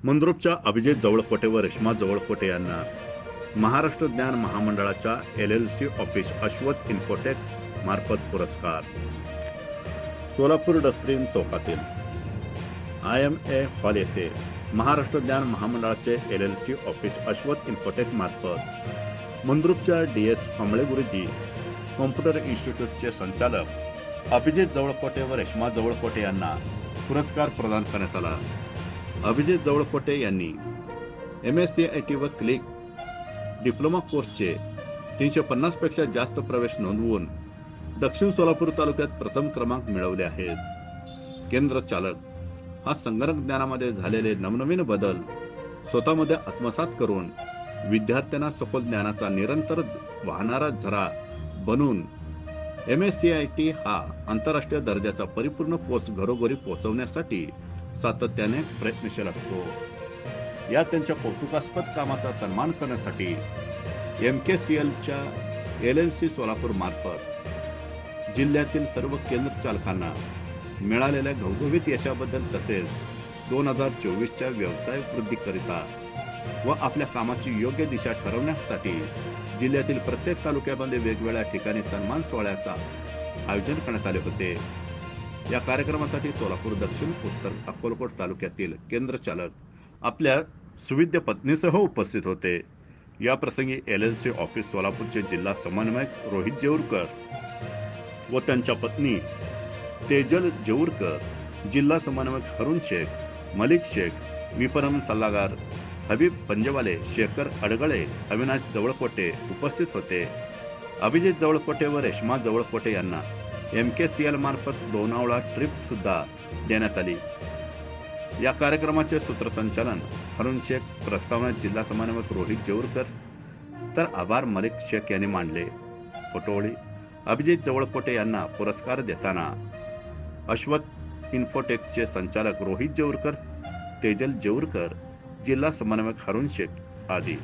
मंद्रुपच्या अभिजित जवळकोटे व रेश्मा जवळकोटे यांना महाराष्ट्र ज्ञान महामंडळाच्या LLC ऑफिस अश्वथ इन्फोटेक मार्फत पुरस्कार. सोलापूर डकप्रेम चौकातील IMA हॉल येथे महाराष्ट्र ज्ञान महामंडळाचे LLC ऑफिस अश्वथ इन्फोटेक मार्फत मंद्रुपच्या DS कांबळे गुरुजी कॉम्प्युटर इन्स्टिट्यूटचे संचालक अभिजित जवळकोटे व रेश्मा जवळकोटे यांना पुरस्कार प्रदान करण्यात आला. अभिजित जवळकोटे यांनी MSCIT व क्लिक डिप्लोमा कोर्सचे 350 पेक्षा जास्त प्रवेश नोंदवून दक्षिण सोलापूर तालुक्यात प्रथम क्रमांक मिळवले आहेत. केंद्र चालक हा संगणक ज्ञानामध्ये झालेले नवनवीन बदल स्वतःमध्ये आत्मसात करून विद्यार्थ्यांना सखोल ज्ञानाचा निरंतर वाहणारा झरा बनून MSCIT हा आंतरराष्ट्रीय दर्जाचा परिपूर्ण कोर्स घरोघरी पोहोचवण्यासाठी सातत्याने प्रयत्नशील असतो. या त्यांच्या कौतुकास्पद कामाचा सन्मान करण्यासाठी MKCLच्या LLC सोलापूर मार्फत जिल्ह्यातील सर्व केंद्र चालकांना मिळालेल्या घवघवीत यशाबद्दल तसेच 2024च्या व्यवसाय वृद्धीकरिता व आपल्या कामाची योग्य दिशा ठरवण्यासाठी जिल्ह्यातील प्रत्येक तालुक्यामध्ये वेगवेगळ्या ठिकाणी सन्मान सोहळ्याचा आयोजन करण्यात आले होते. या कार्यक्रमासाठी सोलापूर दक्षिण उत्तर अक्कलकोट तालुक्यातील केंद्र चालक आपल्या सुविद्य पत्नीसह उपस्थित होते. या प्रसंगी LLC ऑफिस सोलापूरचे जिल्हा समन्वयक रोहित जेऊरकर व त्यांच्या पत्नी तेजल जेऊरकर, जिल्हा समन्वयक हरुण शेख, मलिक शेख, विपणन सल्लागार हबीब पंजेवाले, शेखर अडगळे, अविनाश जवळकोटे उपस्थित होते. अभिजित जवळकोटे व रेश्मा जवळकोटे यांना MKCL मार्फत लोणावळा ट्रिप सुद्धा देण्यात आली. या कार्यक्रमाचे सूत्रसंचालन हरुण शेख, प्रस्तावना जिल्हा समन्वयक रोहित जेऊरकर, तर आभार मलिक शेख यांनी मांडले. फोटोळी अभिजित जवळकोटे यांना पुरस्कार देताना अश्वथ इन्फोटेकचे संचालक रोहित जेऊरकर, तेजल जेऊरकर, जिल्हा समन्वयक हरुण शेख आदी